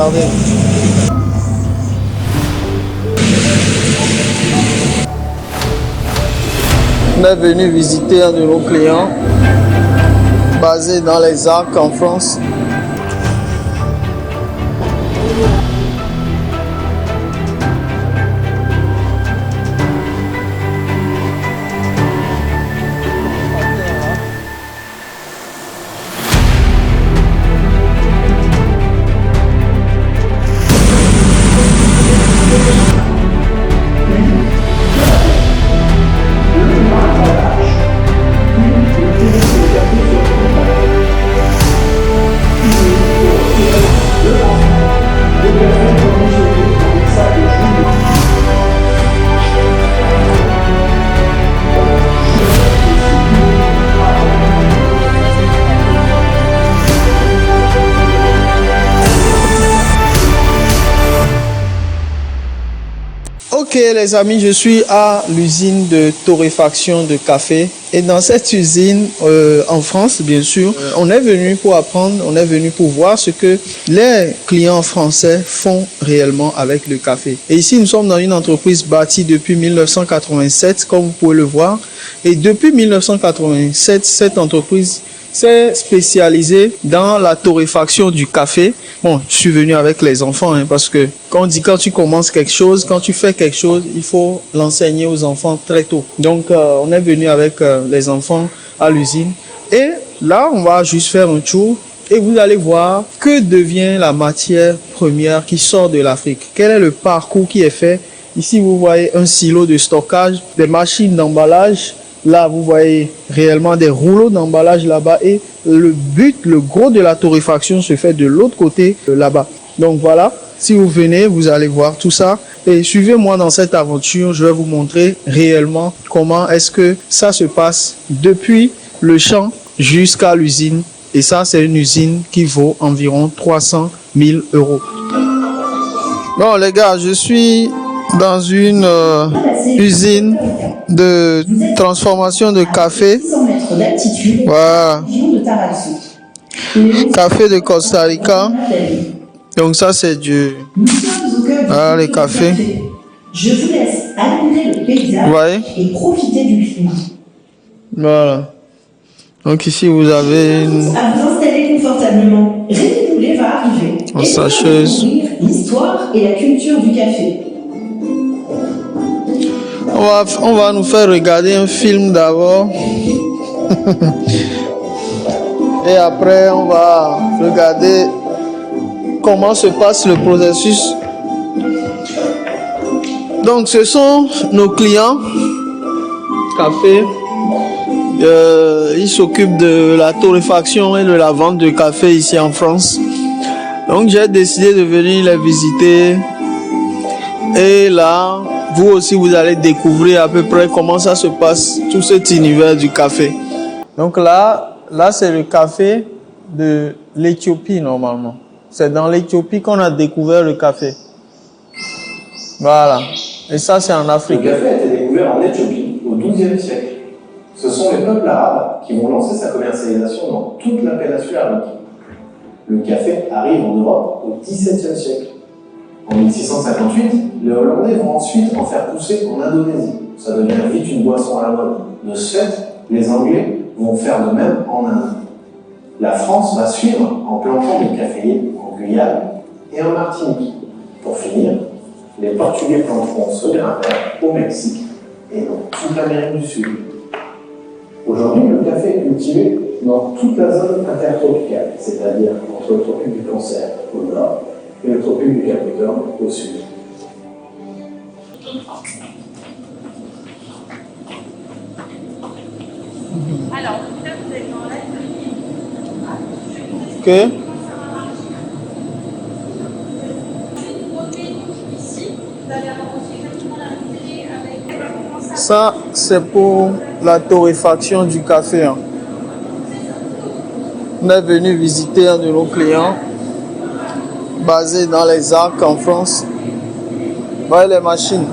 Regardez. On est venu visiter un de nos clients basé dans les Arcs en France. Ok les amis, je suis à l'usine de torréfaction de café et dans cette usine en France bien sûr, on est venu pour apprendre, on est venu pour voir ce que les clients français font réellement avec le café. Et ici nous sommes dans une entreprise bâtie depuis 1987 comme vous pouvez le voir et depuis 1987 cette entreprise s'est spécialisé dans la torréfaction du café. Bon, je suis venu avec les enfants parce que quand tu commences quelque chose, quand tu fais quelque chose, il faut l'enseigner aux enfants très tôt. Donc, on est venu avec les enfants à l'usine. Et là, on va juste faire un tour et vous allez voir que devient la matière première qui sort de l'Afrique. Quel est le parcours qui est fait? Ici, vous voyez un silo de stockage, des machines d'emballage. Là, vous voyez réellement des rouleaux d'emballage là-bas et le gros de la torréfaction se fait de l'autre côté là-bas. Donc voilà, si vous venez, vous allez voir tout ça et suivez-moi dans cette aventure. Je vais vous montrer réellement comment est-ce que ça se passe depuis le champ jusqu'à l'usine. Et ça, c'est une usine qui vaut environ 300 000 €. Bon les gars, je suis dans une usine de transformation de café. Voilà. Café de Costa Rica. Donc ça c'est du... Voilà les cafés. Je vous laisse admirer le paysage et profiter du climat. Voilà. Donc ici vous avez une... À vous installer confortablement. Rémi Boulet va arriver. En sacheuse. L'histoire et la culture du café. On va nous faire regarder un film d'abord. Et après, on va regarder comment se passe le processus. Donc, ce sont nos clients. Café. Ils s'occupent de la torréfaction et de la vente de café ici en France. Donc, j'ai décidé de venir les visiter. Et là... Vous aussi, vous allez découvrir à peu près comment ça se passe, tout cet univers du café. Donc là c'est le café de l'Éthiopie normalement. C'est dans l'Éthiopie qu'on a découvert le café. Voilà. Et ça, c'est en Afrique. Le café a été découvert en Éthiopie au XIIe siècle. Ce sont les peuples arabes qui vont lancer sa commercialisation dans toute la péninsule arabique. Le café arrive en Europe au XVIIe siècle. En 1658, les Hollandais vont ensuite en faire pousser en Indonésie. Ça devient vite une boisson à la mode. De ce fait, les Anglais vont faire de même en Inde. La France va suivre en plantant des caféiers en Guyane et en Martinique. Pour finir, les Portugais planteront ce grain vert au Mexique et dans toute l'Amérique du Sud. Aujourd'hui, le café est cultivé dans toute la zone intertropicale, c'est-à-dire entre le tropique du Cancer au nord et le tropique du Capricorne au sud. Alors, là, vous êtes dans l'atelier. Ok. Ça, c'est pour la torréfaction du café. Hein. On est venu visiter un de nos clients basé dans les Arcs en France. Voyez les machines.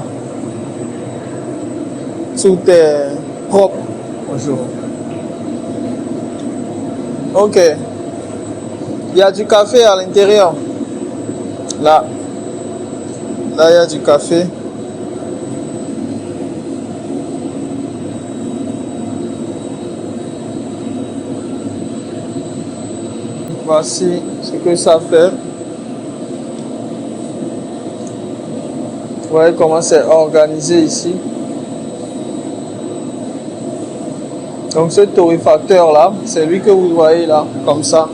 Tout est propre. Bonjour. Ok. Il y a du café à l'intérieur. Là, là, il y a du café. Voici ce que ça fait. Vous voyez comment c'est organisé ici. Donc ce torréfacteur là, c'est lui que vous voyez là, comme ça.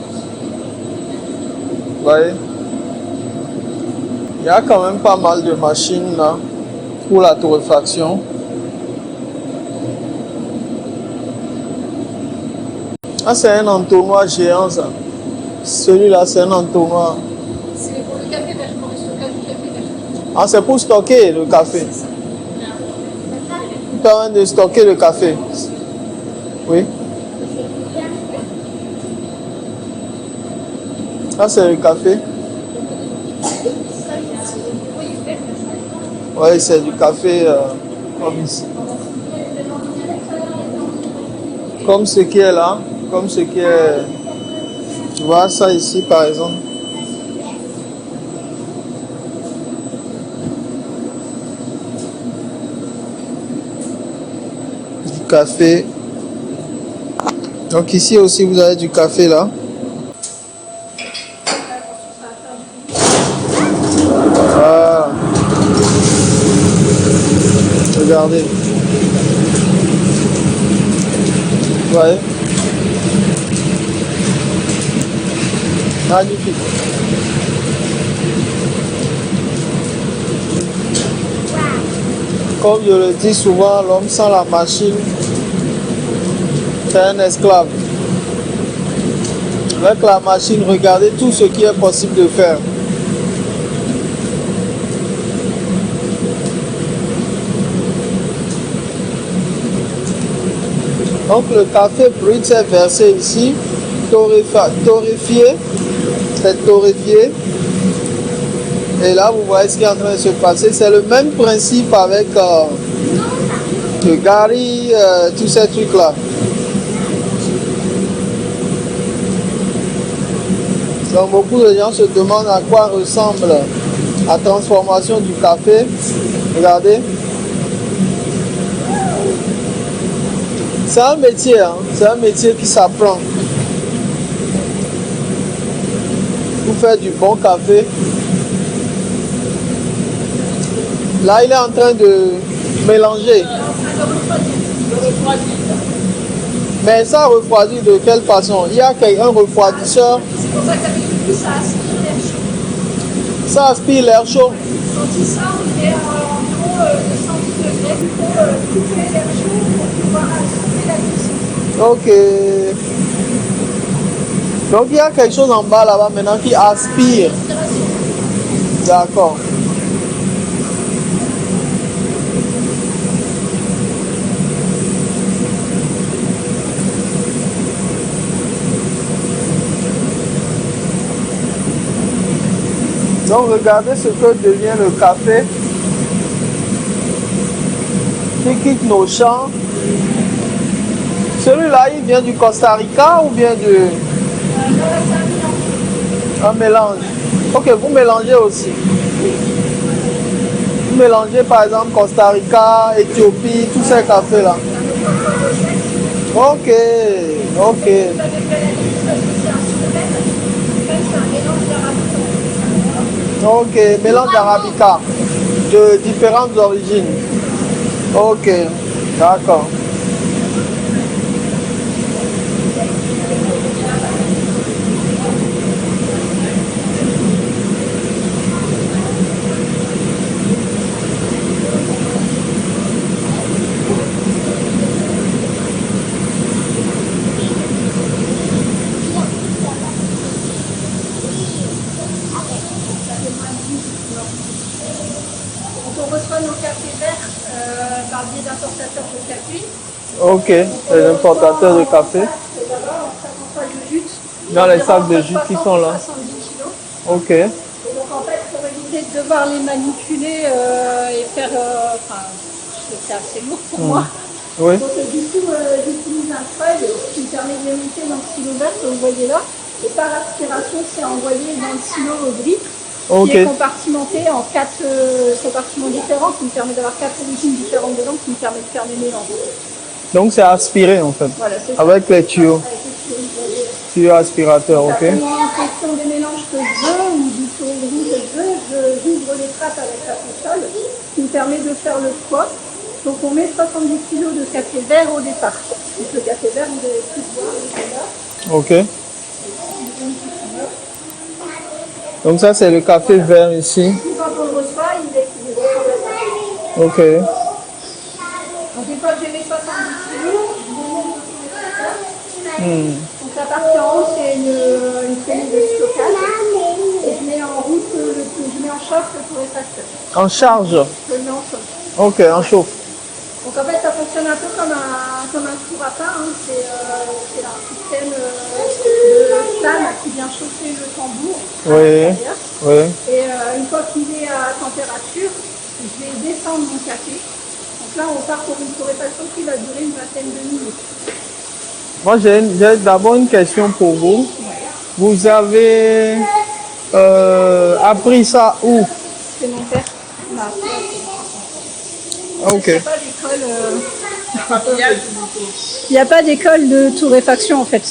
Vous voyez? Il y a quand même pas mal de machines là pour la torréfaction. Ah, c'est un entonnoir géant ça. Celui-là, c'est un entonnoir. C'est pour le café vert, pour le stockage du café vert. Ah, c'est pour stocker le café. Il permet de stocker le café. Oui. Ah, c'est le café. Oui, c'est du café comme ici. Comme ce qui est là. Comme ce qui est... Tu vois ça ici par exemple. Du café. Donc ici aussi vous avez du café là. Ah. Regardez. Ouais. Magnifique. Comme je le dis souvent, l'homme sans la machine, c'est un esclave. Avec la machine, regardez tout ce qui est possible de faire. Donc le café brut est versé ici, torréfié, c'est torréfié. Et là vous voyez ce qui est en train de se passer. C'est le même principe avec le gari, tous ces trucs là. Donc beaucoup de gens se demandent à quoi ressemble la transformation du café. Regardez. C'est un métier, hein? C'est un métier qui s'apprend. Pour faire du bon café. Là, il est en train de mélanger. Mais ça refroidit de quelle façon? Il y a un refroidisseur. C'est pour ça qu'avec lui, ça aspire l'air chaud. Ça aspire l'air chaud. Quand il sort, il est environ 210 degrés. Il faut couper l'air chaud pour pouvoir aspirer la cuisson. Ok. Donc il y a quelque chose en bas là-bas maintenant qui aspire. D'accord. Donc regardez ce que devient le café qui quitte nos champs. Celui-là, il vient du Costa Rica ou bien de... Un mélange. Ok, vous mélangez aussi. Vous mélangez par exemple Costa Rica, Éthiopie, tous ces cafés-là. Ok, ok. Ok, mélange d'arabica de différentes origines. Ok, d'accord. On reçoit nos cafés verts par biais d'importateurs de café. Ok, les importateurs de café. Dans les sacs de jute qui sont là. 70 kilos. Ok. Et donc en fait, pour éviter de devoir les manipuler et faire... c'est assez lourd pour moi. Oui. Donc du coup, j'utilise un treuil qui me permet de les monter dans le silo vert que vous voyez là. Et par aspiration, c'est envoyé dans le silo au grip. Ok. qui est compartimenté en 4 compartiments différents, qui me permet d'avoir 4 origines différentes dedans, qui me permet de faire des mélanges. Donc c'est aspiré en fait, Voilà, c'est ça. avec les tuyaux, Avec les tuyaux. tuyaux aspirateurs, ok. En fonction des mélanges que je veux ou du tourisme que je veux, j'ouvre les trappes avec la console, qui me permet de faire le poids. Donc on met 70 kg de café vert au départ. Donc le café vert, vous avez pu le voir, il est là. Ok. Donc ça c'est le café vert ici. Quand on le reçoit, il est cuit. Ok. Donc une fois que j'ai mes 70 kg, je les mets Donc la partie en haut, c'est une traînée de stockage. Et je mets en route, je mets en chauffe le torréfacteur. En charge. Je le mets en chauffe. Ok, en chauffe. Donc en fait, ça fonctionne un peu comme un four à pain. Hein. C'est un système de flamme qui vient chauffer le tambour. Oui. Oui. Et une fois qu'il est à température, je vais descendre mon café. Donc là, on part pour une torréfaction qui va durer une vingtaine de minutes. Moi, j'ai d'abord une question pour vous. Vous avez appris ça où? C'est mon père. Ok. Il n'y a pas d'école de torréfaction en fait.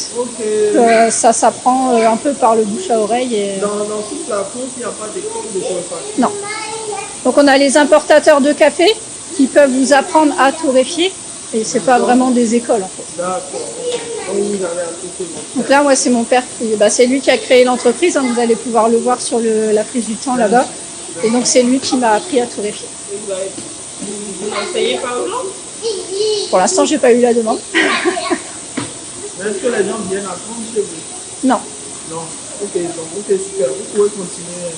Ça s'apprend un peu par le bouche à oreille. Et... Dans toute la France, il n'y a pas d'école de torréfaction. Non. Donc on a les importateurs de café qui peuvent vous apprendre à torréfier. Et c'est pas vraiment des écoles en fait. D'accord. Donc vous avez appris. Donc là, moi, c'est mon père qui, c'est lui qui a créé l'entreprise. Hein, vous allez pouvoir le voir sur la prise du temps là-bas. Et donc c'est lui qui m'a appris à torréfier. Vous n'enseignez pas aux gens? Pour l'instant, j'ai pas eu la demande. Mais est-ce que les gens viennent apprendre chez vous? Non. Non. Ok, donc ok, super. Vous pouvez continuer.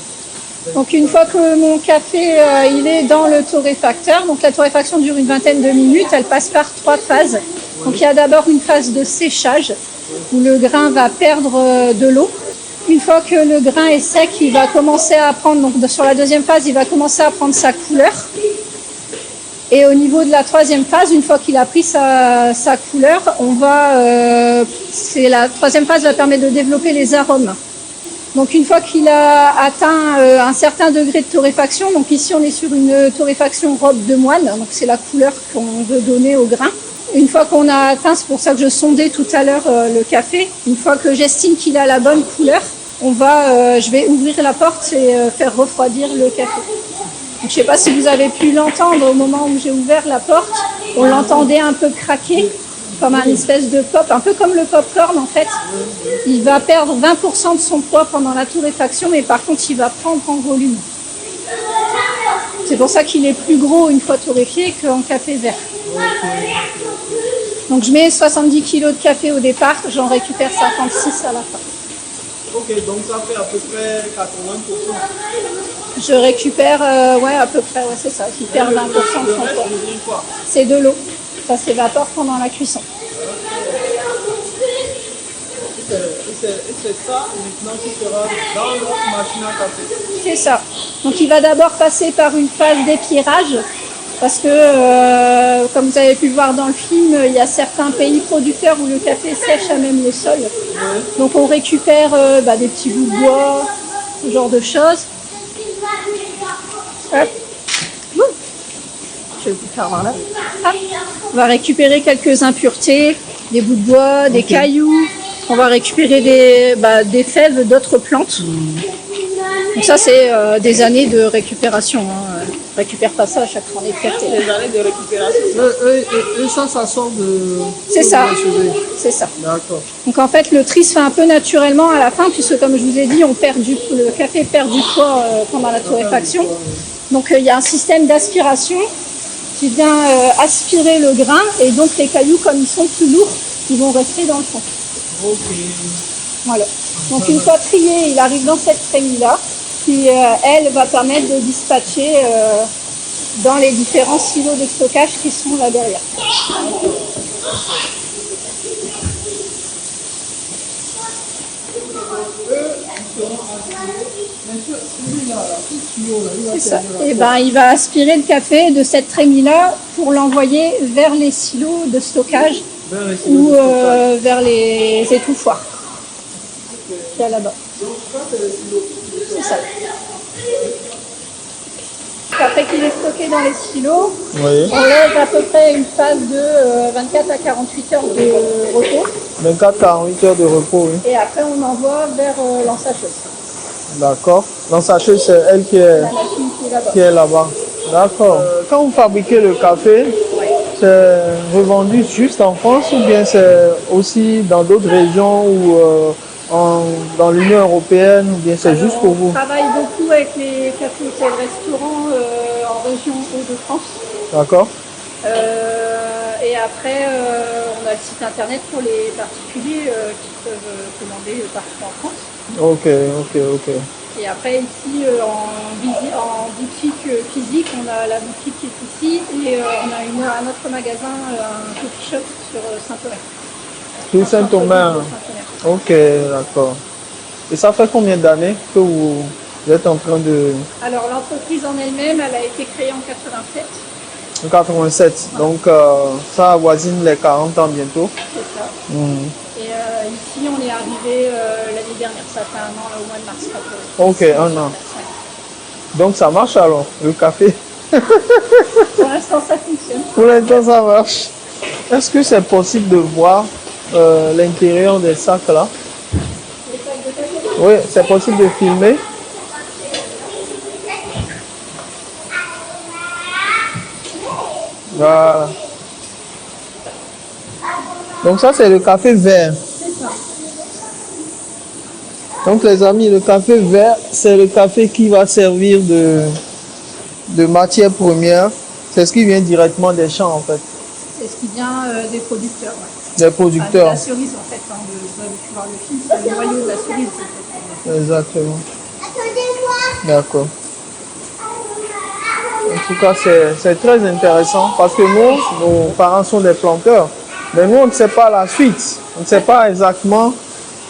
Donc une fois que mon café il est dans le torréfacteur, donc la torréfaction dure une vingtaine de minutes, elle passe par 3 phases. Donc il y a d'abord une phase de séchage où le grain va perdre de l'eau. Une fois que le grain est sec, il va commencer à prendre, donc sur la deuxième phase, il va commencer à prendre sa couleur. Et au niveau de la troisième phase, une fois qu'il a pris sa couleur, la troisième phase va permettre de développer les arômes. Donc une fois qu'il a atteint un certain degré de torréfaction, donc ici on est sur une torréfaction robe de moine, donc c'est la couleur qu'on veut donner au grain. Une fois qu'on a atteint, c'est pour ça que je sondais tout à l'heure le café, une fois que j'estime qu'il a la bonne couleur, je vais ouvrir la porte et faire refroidir le café. Donc, je ne sais pas si vous avez pu l'entendre au moment où j'ai ouvert la porte, on l'entendait un peu craquer, comme un espèce de pop, un peu comme le popcorn en fait. Il va perdre 20% de son poids pendant la torréfaction, mais par contre il va prendre en volume. C'est pour ça qu'il est plus gros une fois torréfié qu'en café vert. Donc je mets 70 kg de café au départ, j'en récupère 56 à la fin. Ok, donc ça fait à peu près 80%. Je récupère, à peu près, c'est ça, qui perd 20% de son poids. C'est de l'eau, ça s'évapore pendant la cuisson. Et c'est ça maintenant qui sera dans notre machine à café. C'est ça. Donc il va d'abord passer par une phase d'épierrage parce que, comme vous avez pu le voir dans le film, il y a certains pays producteurs où le café sèche à même le sol. Donc on récupère des petits bouts de bois, ce genre de choses. Hop. Je vais vous faire voir là. Hop. On va récupérer quelques impuretés, des bouts de bois, des cailloux. On va récupérer des fèves d'autres plantes. Donc ça, c'est des années de récupération. Hein. On récupère pas ça à chaque fois. Des années de récupération. Ça sort de... C'est ça. C'est ça. D'accord. Donc en fait, le tri se fait un peu naturellement à la fin, puisque comme je vous ai dit, le café perd du poids pendant la torréfaction. Donc il y a un système d'aspiration qui vient aspirer le grain, et donc les cailloux, comme ils sont plus lourds, ils vont rester dans le fond. Ok. Voilà. Donc une fois trié, il arrive dans cette trémie-là, qui elle va permettre de dispatcher dans les différents silos de stockage qui sont là derrière. C'est ça. Et il va aspirer le café de cette trémie-là pour l'envoyer vers les silos de stockage ou vers les étouffoirs qu'il y a là-bas. C'est ça. après qu'il est stocké dans les silos, Oui. on laisse à peu près une phase de 24 à 48 heures de repos. 24-48 heures de repos, oui. Et après, on envoie vers l'ensacheuse. D'accord. L'ensacheuse, c'est elle qui est, La machine qui est là-bas. qui est là-bas. D'accord. Quand vous fabriquez le café, c'est revendu juste en France ou bien c'est aussi dans d'autres régions ou dans l'Union européenne ou bien c'est juste pour On vous? travaille beaucoup avec les cafés, hôtels, restaurants en région Hauts-de-France. D'accord. Et après, on a le site internet pour les particuliers qui peuvent commander partout en France. Ok. Et après, ici, en boutique physique, on a la boutique qui est ici et on a un autre magasin, un coffee shop sur Saint-Omer. Sur Saint-Omer. Saint-Omer. Ok, d'accord. Et ça fait combien d'années que vous êtes en train de... Alors, l'entreprise en elle-même, elle a été créée en 87. En 87. Donc ça avoisine les 40 ans bientôt. C'est ça. Hmm. Et ici, on est arrivé l'année dernière, ça fait un an, là, au mois de mars. Ok, un an. Donc ça marche alors, le café? Pour l'instant, ça fonctionne. Pour l'instant, ça marche. Est-ce que c'est possible de voir l'intérieur des sacs là? Les sacs de café. Oui, c'est possible de filmer. Voilà. Donc ça, c'est le café vert. Donc les amis, le café vert, c'est le café qui va servir de matière première. C'est ce qui vient directement des champs en fait, C'est ce qui vient des producteurs. Ouais. des Enfin, de producteurs. la cerise en fait, vous avez pu voir le film, c'est le noyau de la cerise. En fait. Exactement. D'accord. En tout cas, c'est très intéressant parce que nous, nos parents sont des planteurs. Mais nous, on ne sait pas la suite. On ne sait pas exactement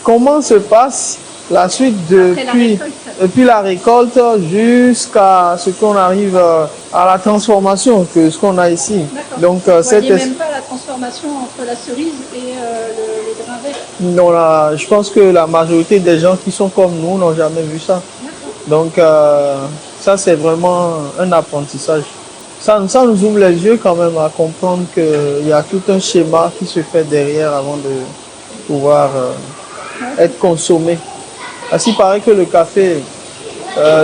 comment se passe la suite depuis la récolte jusqu'à ce qu'on arrive à la transformation que ce qu'on a ici. Donc, Vous ne voyez même pas la transformation entre la cerise et le grain vert. non, là, je pense que la majorité des gens qui sont comme nous n'ont jamais vu ça. Donc, ça, c'est vraiment un apprentissage. Ça nous ouvre les yeux quand même à comprendre qu'il y a tout un schéma qui se fait derrière avant de pouvoir être consommé. Parce qu'il paraît que le café,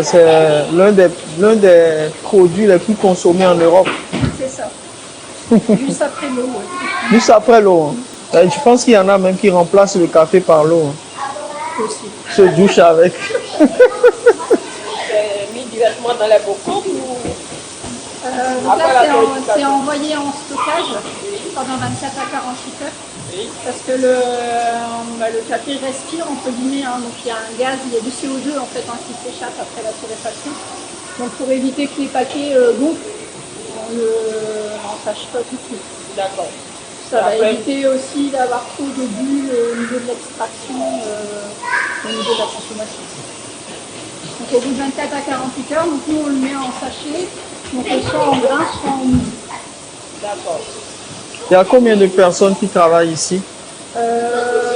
c'est l'un des produits les plus consommés en Europe. C'est ça. Juste après l'eau. Ouais. Juste après l'eau. Hein. Je pense qu'il y en a même qui remplacent le café par l'eau. Hein. Aussi. Se douche avec. C'est mis directement dans les bocaux ou... Donc là, c'est envoyé en stockage pendant 24 à 48 heures. Oui. Parce que le café respire, entre guillemets, hein, donc il y a un gaz, il y a du CO2 en fait hein, qui s'échappe après la torréfaction. Donc pour éviter que les paquets gonflent, on n'entache pas tout de suite. D'accord. Ça va éviter aussi d'avoir trop de bulles au niveau de l'extraction, au niveau de la consommation. Donc au bout de 24 à 48 heures, donc nous on le met en sachet, donc soit en grain, soit en mou. D'accord. Il y a combien de personnes qui travaillent ici?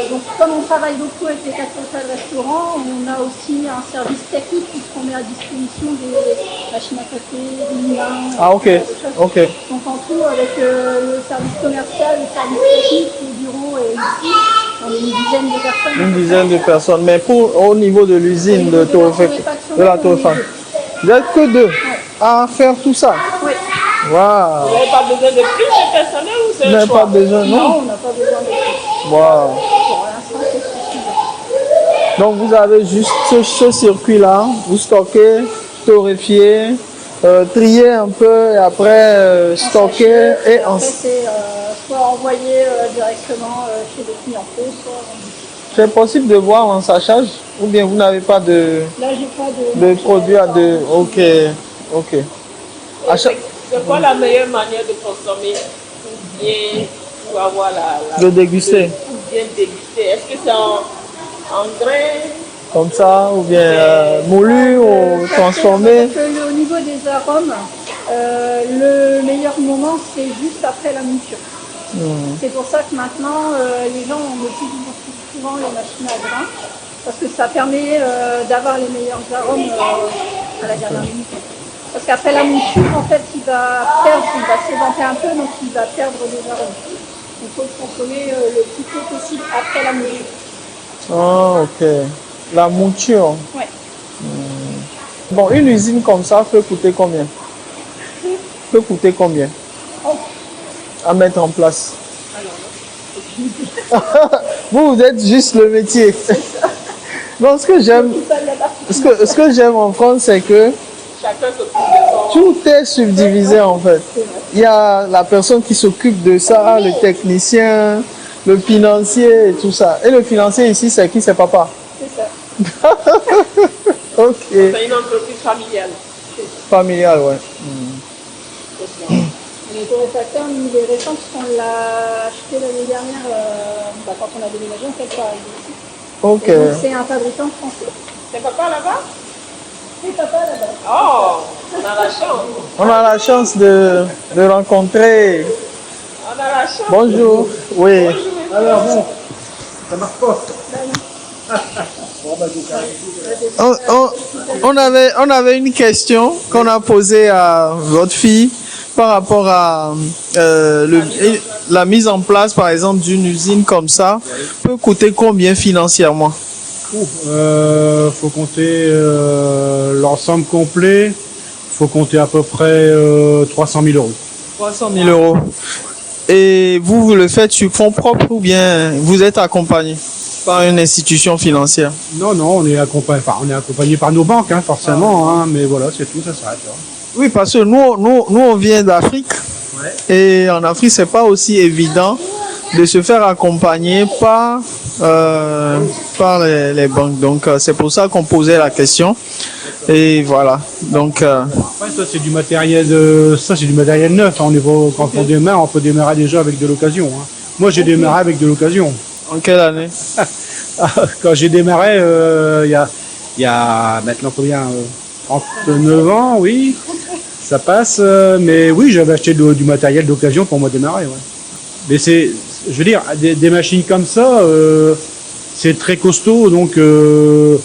Donc comme on travaille beaucoup avec les cafés hôtels restaurants, on a aussi un service technique puisqu'on met à disposition des machines à café, des moulins. Ah ok, des choses. ok. Donc en tout, avec le service commercial, le service technique, le bureau et ici, on est une dizaine de personnes. Une dizaine de personnes. Mais au niveau de l'usine de la torréfaction, vous n'êtes que deux à faire tout ça? Oui. Waouh! Vous n'avez pas besoin de plus de personnel ou c'est Vous un n'avez choix? pas besoin, Non, non? on n'a pas besoin de plus. Waouh! Pour l'instant, c'est suffisant. Donc vous avez juste ce circuit-là, vous stockez, torréfiez, triez un peu et après stocker et Après, c'est soit envoyé directement chez les clients pro, soit... C'est possible de voir l'ensachage ou bien vous n'avez pas de, Là, j'ai pas de produit à deux? Ok, ok. À chaque... C'est quoi la meilleure manière de consommer pour avoir De déguster. Pour bien déguster. Est-ce que c'est en grain? Comme ça, ou bien moulu ou transformé? Parce que au niveau des arômes, le meilleur moment, c'est juste après la mouture. C'est pour ça que maintenant, les gens ont de plus en plus souvent les machines à grains, parce que ça permet d'avoir les meilleurs arômes à la dernière minute. Parce qu'après la mouture, en fait, il va sédenter un peu, donc il va perdre des arômes. Il faut le consommer le plus tôt possible après la mouture. Ah, ok. La mouture. Ouais. Bon, une usine comme ça peut coûter combien? Peut coûter combien à mettre en place? Vous êtes juste le métier. Non, ce que j'aime en France, c'est que Chacun s'occupe de son... tout est subdivisé en fait. Il y a la personne qui s'occupe de ça, le technicien, le financier et tout ça. Et le financier ici, c'est qui? C'est papa. C'est ça. Ok. C'est une entreprise familiale. Familial, ouais. Les torréfacteurs, il est récent puisqu'on l'a acheté l'année dernière quand on a déménagé, en fait, pas ici. Ok. Et donc, c'est un fabricant français. C'est papa là-bas? C'est papa là-bas. Oh, on a la chance. On a la chance de rencontrer. On a la chance. Bonjour. Oui. Alors bon, ça marche pas. On avait une question qu'on a posée à votre fille par rapport à la mise en place, par exemple, d'une usine comme ça, peut coûter combien financièrement? Faut compter l'ensemble complet. Faut compter à peu près 300 000 euros. 300 000 euros. Et vous le faites sur fonds propres ou bien vous êtes accompagné par une institution financière? Non, on est accompagné par nos banques, hein, forcément, hein, mais voilà, c'est tout, ça s'arrête là. Oui, parce que nous on vient d'Afrique. Ouais. Et en Afrique, c'est pas aussi évident de se faire accompagner par les banques. Donc, c'est pour ça qu'on posait la question. Et voilà. Donc, Après, ça c'est du matériel neuf. Hein. Quand on démarre, on peut démarrer déjà avec de l'occasion. Hein. Moi, j'ai démarré avec de l'occasion. en quelle année? Quand j'ai démarré, il y a maintenant combien 39 ans, oui. Ça passe, mais oui, j'avais acheté du matériel d'occasion pour moi démarrer. Ouais. Mais je veux dire, des machines comme ça, c'est très costaud, donc je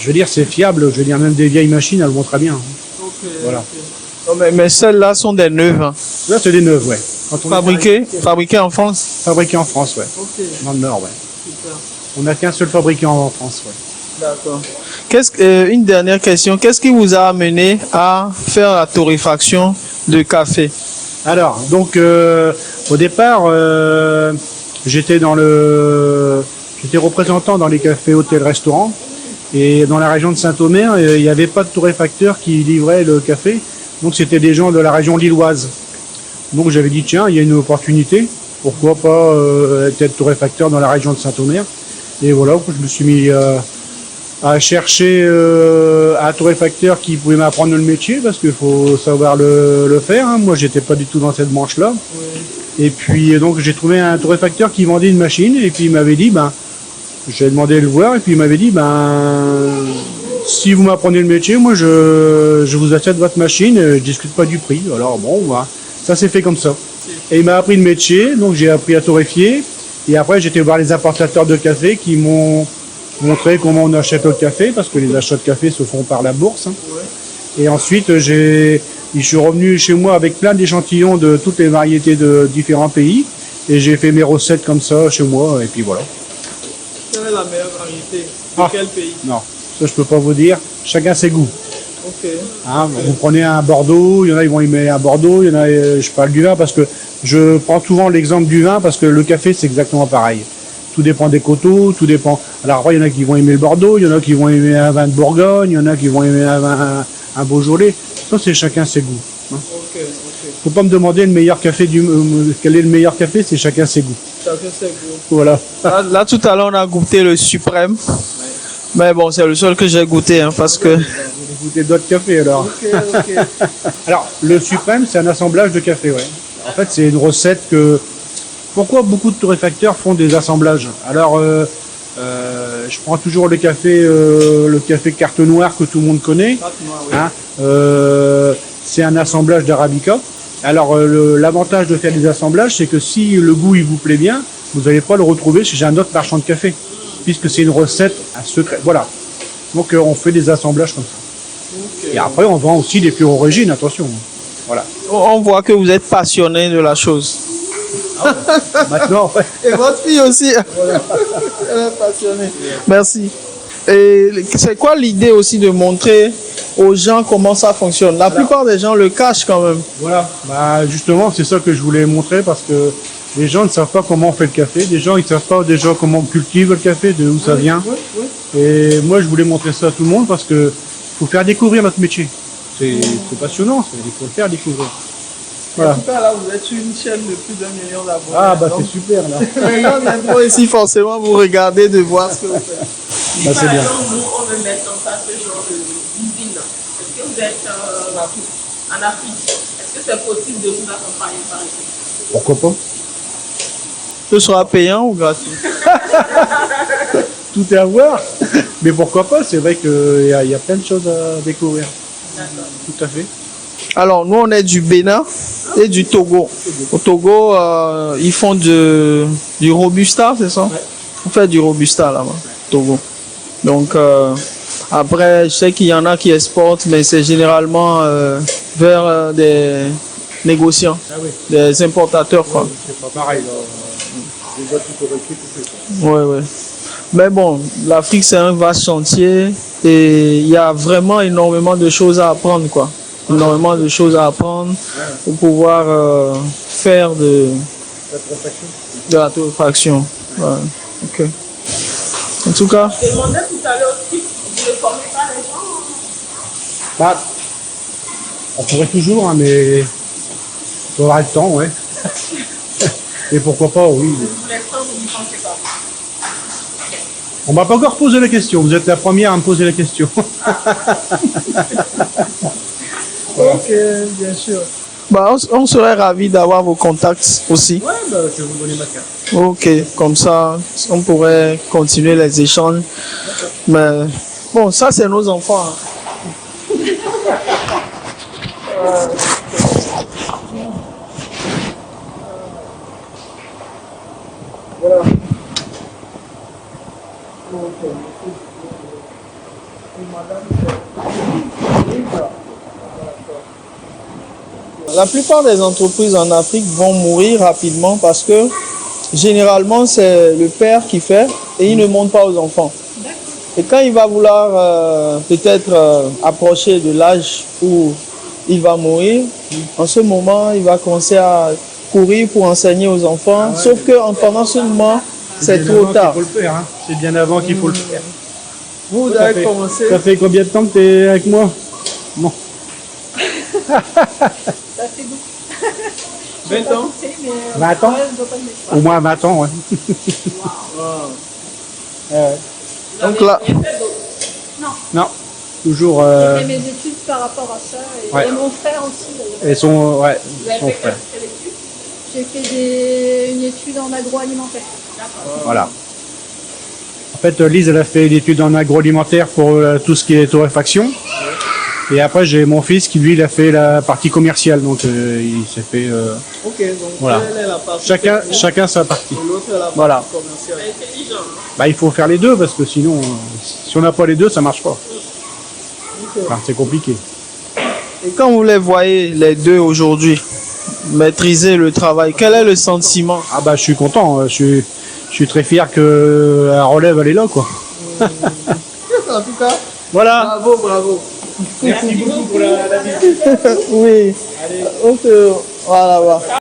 veux dire, c'est fiable. Je veux dire, même des vieilles machines, elles vont très bien. Okay, Voilà. Okay. Oh, mais celles-là sont des neuves. Hein. Là, c'est des neuves, ouais. Fabriquées en France? Fabriquées en France, ouais. Okay. Dans le Nord, ouais. Super. On n'a qu'un seul fabricant en France, ouais. D'accord. Une dernière question. Qu'est-ce qui vous a amené à faire la torréfaction de café? Alors, donc, au départ, j'étais représentant dans les cafés, hôtels, restaurants. Et dans la région de Saint-Omer, il n'y avait pas de torréfacteur qui livrait le café. Donc, c'était des gens de la région lilloise. Donc, j'avais dit, tiens, il y a une opportunité. Pourquoi pas être torréfacteur dans la région de Saint-Omer? Et voilà, je me suis mis à chercher un torréfacteur qui pouvait m'apprendre le métier, parce qu'il faut savoir le faire. Hein. Moi, j'étais pas du tout dans cette branche-là. Oui. Et puis, donc, j'ai trouvé un torréfacteur qui vendait une machine, et puis il m'avait dit, j'ai demandé de le voir, et puis il m'avait dit, si vous m'apprenez le métier, moi, je vous achète votre machine, je discute pas du prix. Alors, bon, ça s'est fait comme ça. Et il m'a appris le métier, donc j'ai appris à torréfier, et après, j'étais voir les importateurs de café qui m'ont montré comment on achète le café, parce que les achats de café se font par la bourse. Hein. Ouais. Et ensuite, je suis revenu chez moi avec plein d'échantillons de toutes les variétés de différents pays, et j'ai fait mes recettes comme ça chez moi, et puis voilà. Quelle est la meilleure variété? De quel pays? Non, ça je peux pas vous dire. Chacun ses goûts. Ok. Hein, vous prenez un Bordeaux, il y en a ils vont aimer un Bordeaux, il y en a, je parle du vin parce que je prends souvent l'exemple du vin parce que le café c'est exactement pareil. Tout dépend des coteaux, tout dépend. Alors après, il y en a qui vont aimer le Bordeaux, il y en a qui vont aimer un vin de Bourgogne, il y en a qui vont aimer un Beaujolais. Ça, c'est chacun ses goûts. Hein. Okay. Faut pas me demander quel est le meilleur café, c'est chacun ses goûts. Chacun ses goûts. Voilà. Là, tout à l'heure, on a goûté le suprême. Ouais. Mais bon, c'est le seul que j'ai goûté, hein, parce que... J'ai goûté d'autres cafés, alors. Ok. Alors, le suprême, c'est un assemblage de café, ouais. En fait, c'est une recette que... Pourquoi beaucoup de torréfacteurs font des assemblages? Alors, je prends toujours le café carte noire que tout le monde connaît. Oui. Hein, c'est un assemblage d'arabica. Alors, l'avantage de faire des assemblages, c'est que si le goût il vous plaît bien, vous n'allez pas le retrouver chez un autre marchand de café, puisque c'est une recette à secret. Voilà. Donc, on fait des assemblages comme ça. Ok. Et après, on vend aussi des pures origines, attention. Voilà. On voit que vous êtes passionné de la chose. Maintenant, ouais. Et votre fille aussi. Elle est passionnée. Merci. Et c'est quoi l'idée aussi de montrer aux gens comment ça fonctionne? La plupart des gens le cachent quand même. Voilà. Bah, justement, c'est ça que je voulais montrer parce que les gens ne savent pas comment on fait le café. Les gens, ils ne savent pas déjà comment on cultive le café, de où ça vient. Et moi, je voulais montrer ça à tout le monde parce que faut faire découvrir notre métier. C'est passionnant, il faut le faire découvrir. Voilà. En tout cas, là, vous êtes sur une chaîne de plus d'1 million d'abonnés. Ah, bah c'est super là. Les gens viendront ici forcément vous regarder, de voir ce que vous faites. Si Bah, par c'est bien. exemple, nous, on veut mettre en place ce genre d'usine, est-ce que vous êtes en Afrique? Est-ce que c'est possible de vous accompagner par exemple? Pourquoi pas? Ce sera payant ou gratuit? Tout est à voir. Mais pourquoi pas? C'est vrai qu'il y a plein de choses à découvrir. Tout à fait. Alors, nous, on est du Bénin et du Togo. Au Togo, ils font du Robusta, c'est ça? On fait du Robusta là-bas, Togo. Donc, après, je sais qu'il y en a qui exportent, mais c'est généralement vers des négociants, Ah oui. des importateurs, quoi. C'est pas pareil. Là. Les boîtes tout tout Ouais, ouais. Mais bon, l'Afrique, c'est un vaste chantier et il y a vraiment énormément de choses à apprendre, quoi. Énormément de choses à apprendre pour pouvoir faire de la torréfaction. Ouais. Ok. En tout cas, Je demandais tout à l'heure aussi, vous ne formez pas les gens? Bah, on pourrait toujours, hein, mais il faut avoir le temps, ouais. Et pourquoi pas, oui. Pour l'instant, vous n'y pensez pas. On m'a pas encore posé la question. Vous êtes la première à me poser la question. ok, bien sûr. Bah, on serait ravis d'avoir vos contacts aussi. Ouais, bah, je vais vous donner ma carte. Ok, comme ça, on pourrait continuer les échanges. Mais bon, ça, c'est nos enfants. Hein. Voilà. La plupart des entreprises en Afrique vont mourir rapidement parce que généralement c'est le père qui fait et il ne montre pas aux enfants. Et quand il va vouloir peut-être approcher de l'âge où il va mourir, en ce moment il va commencer à courir pour enseigner aux enfants, sauf que pendant ce moment c'est trop tard. Il faut le faire, hein. C'est bien avant qu'il faut le faire. Vous Ça avez fait- commencé. Ça fait combien de temps que tu es avec moi? Non. Ça fait beaucoup. 20 ans. 20 ans? Au moins 20 ans, ouais. Donc là, Non. Toujours. J'ai fait mes études par rapport à ça. Et, Ouais. et mon frère aussi, d'ailleurs. Et son, ouais, Vous avez son fait frère. quelle étude? J'ai fait une étude en agroalimentaire. Voilà. En fait, Lise, elle a fait l'étude en agroalimentaire pour tout ce qui est torréfaction. Et après, j'ai mon fils qui, lui, il a fait la partie commerciale. Donc, il s'est fait... ok, donc Voilà. elle est la partie chacun, technique chacun sa partie. et l'autre est la partie Voilà. commerciale. C'est intelligent. Hein? Bah, il faut faire les deux parce que sinon, si on n'a pas les deux, ça marche pas. Enfin, c'est compliqué. Et quand vous les voyez, les deux aujourd'hui, maîtriser le travail, quel est le sentiment? Ah bah, je suis content. Je suis très fier que la relève, elle est là, quoi. En tout cas, Voilà. bravo, bravo. Merci beaucoup pour la visite. Oui. On te... Voilà, voilà.